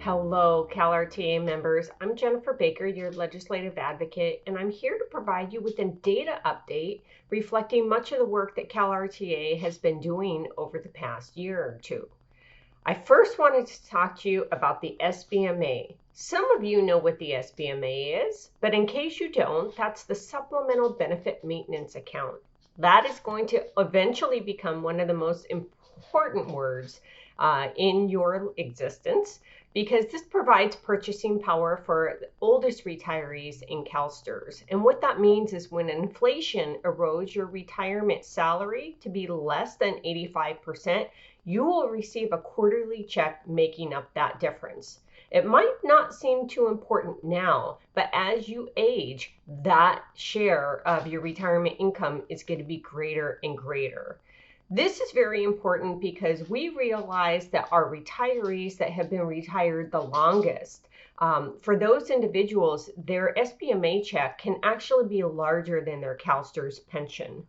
Hello, CalRTA members. I'm Jennifer Baker, your legislative advocate, and I'm here to provide you with a data update reflecting much of the work that CalRTA has been doing over the past year or two. I first wanted to talk to you about the SBMA. Some of you know what the SBMA is, but in case you don't, that's the Supplemental Benefit Maintenance Account. That is going to eventually become one of the most important words in your existence because this provides purchasing power for the oldest retirees in CalSTRS. And what that means is when inflation erodes your retirement salary to be less than 85%, you will receive a quarterly check making up that difference. It might not seem too important now, but as you age, that share of your retirement income is going to be greater and greater. This is very important because we realize that our retirees that have been retired the longest, for those individuals, their SBMA check can actually be larger than their CalSTRS pension.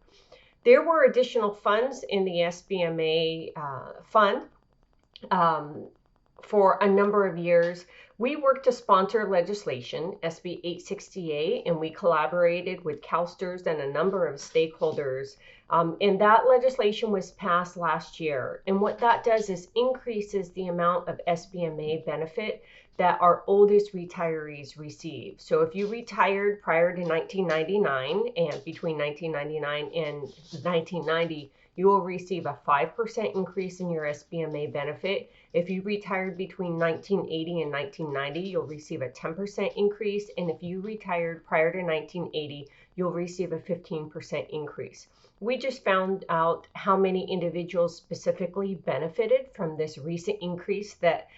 There were additional funds in the SBMA fund for a number of years. We worked to sponsor legislation, SB 868, and we collaborated with CalSTRS and a number of stakeholders. And that legislation was passed last year. And what that does is increases the amount of SBMA benefit that our oldest retirees receive. So if you retired prior to 1999 and between 1999 and 1990, you will receive a 5% increase in your SBMA benefit. If you retired between 1980 and 1990, you'll receive a 10% increase. And if you retired prior to 1980, you'll receive a 15% increase. We just found out how many individuals specifically benefited from this recent increase that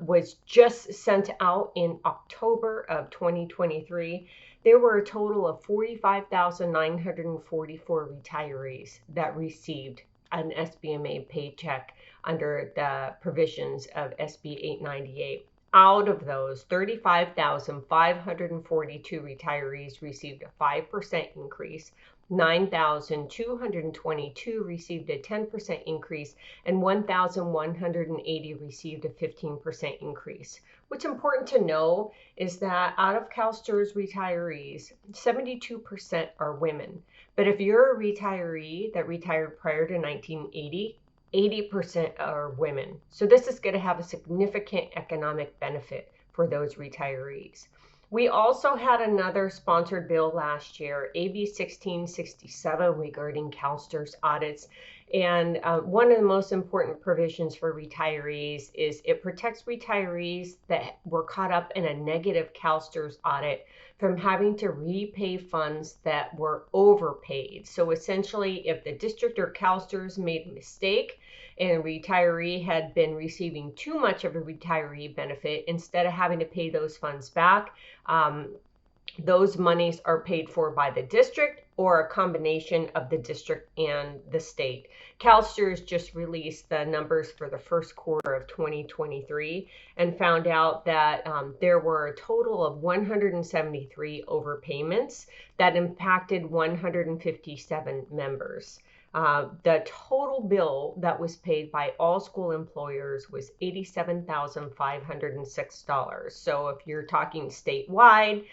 was just sent out in October of 2023. There were a total of 45,944 retirees that received an SBMA paycheck under the provisions of SB 898. Out of those, 35,542 retirees received a 5% increase, 9,222 received a 10% increase, and 1,180 received a 15% increase. What's important to know is that out of CalSTRS retirees, 72% are women. But if you're a retiree that retired prior to 1980, 80% are women. So this is going to have a significant economic benefit for those retirees. We also had another sponsored bill last year, AB 1667, regarding CalSTRS audits. And one of the most important provisions for retirees is it protects retirees that were caught up in a negative CalSTRS audit from having to repay funds that were overpaid. So essentially, if the district or CalSTRS made a mistake and a retiree had been receiving too much of a retiree benefit, instead of having to pay those funds back, those monies are paid for by the district or a combination of the district and the state. CalSTRS just released the numbers for the first quarter of 2023 and found out that there were a total of 173 overpayments that impacted 157 members. The total bill that was paid by all school employers was $87,506. So if you're talking statewide,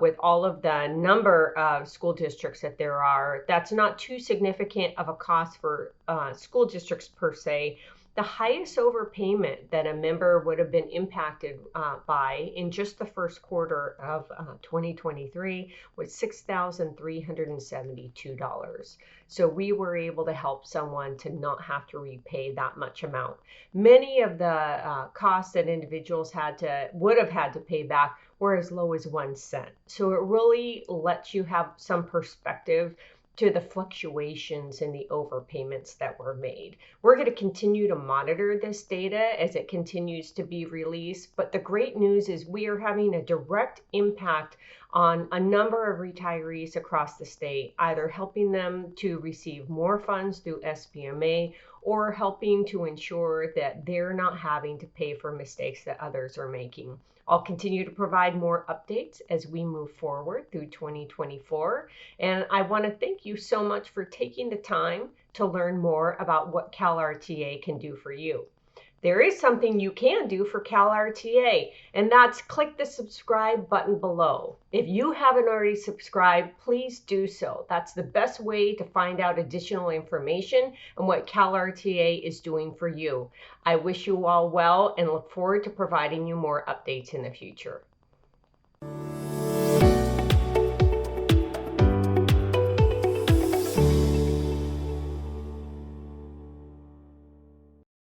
with all of the number of school districts that there are, that's not too significant of a cost for school districts per se. The highest overpayment that a member would have been impacted by in just the first quarter of 2023 was $6,372. So we were able to help someone to not have to repay that much amount. Many of the costs that individuals would have had to pay back were as low as 1 cent. So it really lets you have some perspective to the fluctuations in the overpayments that were made. We're going to continue to monitor this data as it continues to be released, but the great news is we are having a direct impact on a number of retirees across the state, either helping them to receive more funds through SBMA or helping to ensure that they're not having to pay for mistakes that others are making. I'll continue to provide more updates as we move forward through 2024. And I want to thank you so much for taking the time to learn more about what CalRTA can do for you. There is something you can do for CalRTA, and that's click the subscribe button below. If you haven't already subscribed, please do so. That's the best way to find out additional information on what CalRTA is doing for you. I wish you all well and look forward to providing you more updates in the future.